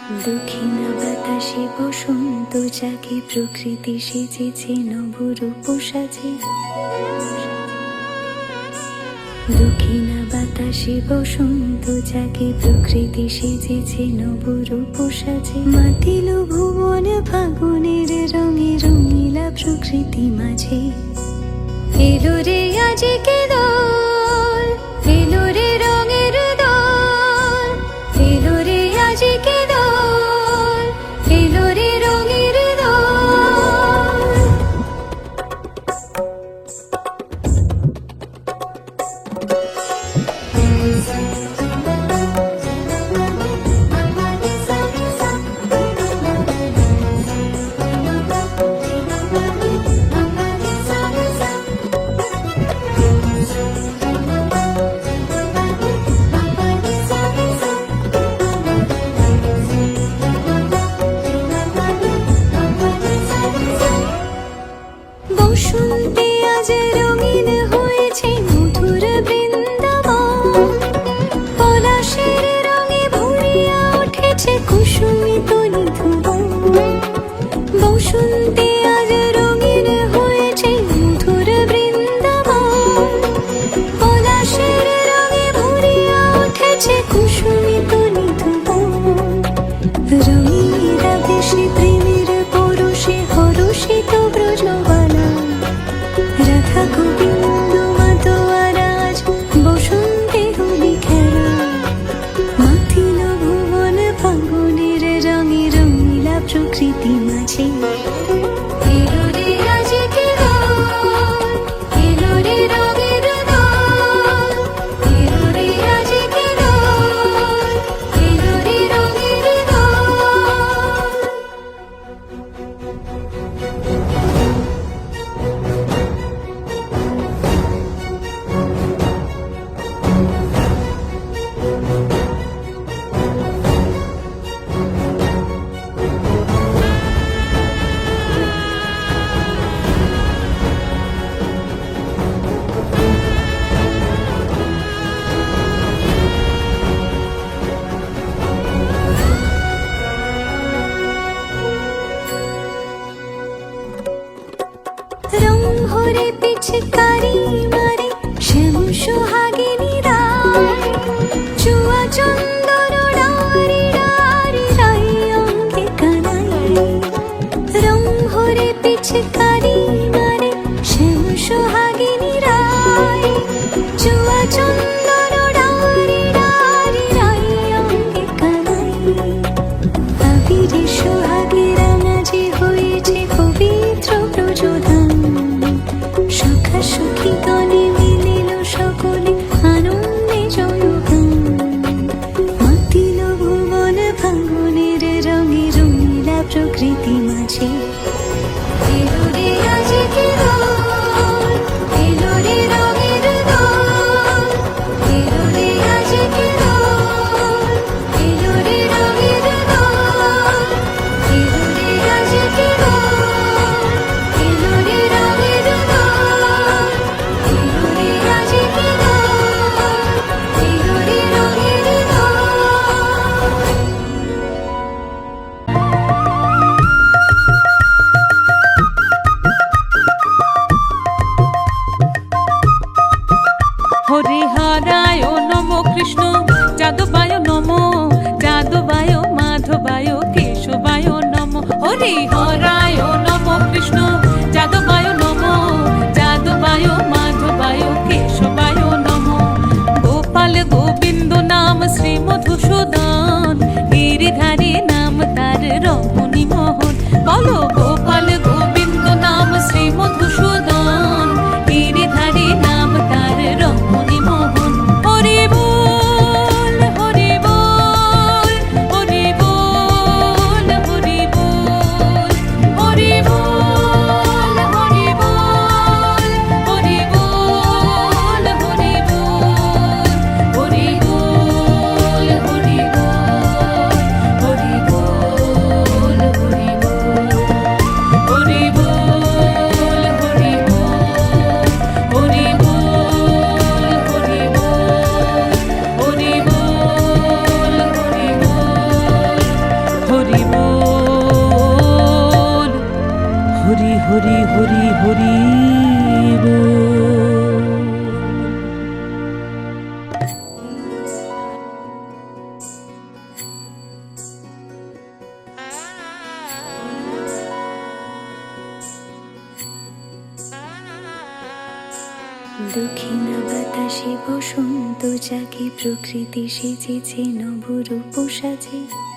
দক্ষিণা বাতাসে বসন্ত জাগে, প্রকৃতি সেজেছে নবরূপ সাজে। দক্ষিণা বাতাসে বসন্ত জাগে, প্রকৃতি সেজেছে নবরূপ সাজে। মাতিল ভুবন ফাগুনের রঙে, রঙিলা প্রকৃতি মাঝে। এলো রে আজকে দোল, এলো রে রঙের দোল, এলো রে আজকে দোল, এলো রে রঙের দোল। বসন্তে আজ রঙিন হয়েছে মধুর বৃন্দাবন, পলাশের রঙে ভরিয়া উঠেছে কুসুমিত নিধুবন। বসন্তে আজ রঙিন হয়েছে মধুর বৃন্দাবন, পলাশের রঙে ভরিয়া উঠেছে কুসুমিত নিধুবন। রঙিনীরা বেশি প্রেমের পরশে হরষিত ব্রজবালা, রাধা গোবিন্দ মাতোয়ারাজ বসন্তে হোলি খেলা। মাতিল ভুবন ফাগুনের রঙে, রঙিলা প্রকৃতি মাঝে। এলো রে আজকে দোল, এলো রে রঙের দোল, এলো রে আজকে দোল, এলো রে রঙের দোল। রং ভরে পিচকারি মারে শ্যাম সোহাগিনী রায়, চুয়া চন্দন ডারি ডারি রাই অঙ্গে কানাই। রং ভরে পিচকারি মারে শ্যাম সোহাগিনী রায়, চুয়া চন্দন ডারি ডারি রাই অঙ্গে কানাই। আবিরে সোহাগেরা মাঝে হয়েছে পবিত্র প্রযোধান, সখা সখী গণে মিলিল সকলে আনন্দে জয়গান। মাতিল ভুবন ফাগুনের রঙে, রঙিলা প্রকৃতি মাঝে। এলো রে আজকে দোল, এলো রে রঙের দোল, এলো রে আজকে দোল, এলো রে রঙের দোল, এলো রে আজকে দোল, এলো রে রঙের দোল, এলো রে আজকে দোল, এলো রে রঙের দোল। হরিহরায় নম কৃষ্ণ যাদবায় নম, যাদবায় মাধবায় কেশবায় নম। হরিহরায় নম কৃষ্ণ যাদবায় নম, যাদবায় মাধবায় কেশবায় নম। গোপাল গোবিন্দ নাম শ্রী মধুসূদন, গিরিধারী নাম তার রমণী মোহন। বলো গোপাল গোবিন্দ নাম শ্রী মধুসূদন, গিরিধারী নাম তার রমণী মোহন। হরি বল, হরি বল, হরি বল, হরি বল, হরি বল, হরি বল, হরি বল, হরি বল, হরি বল, হরি হরি হরি হরি বল। দক্ষিণা বাতাসে বসন্ত জাগে, প্রকৃতি সেজেছে নবরূপ সাজে।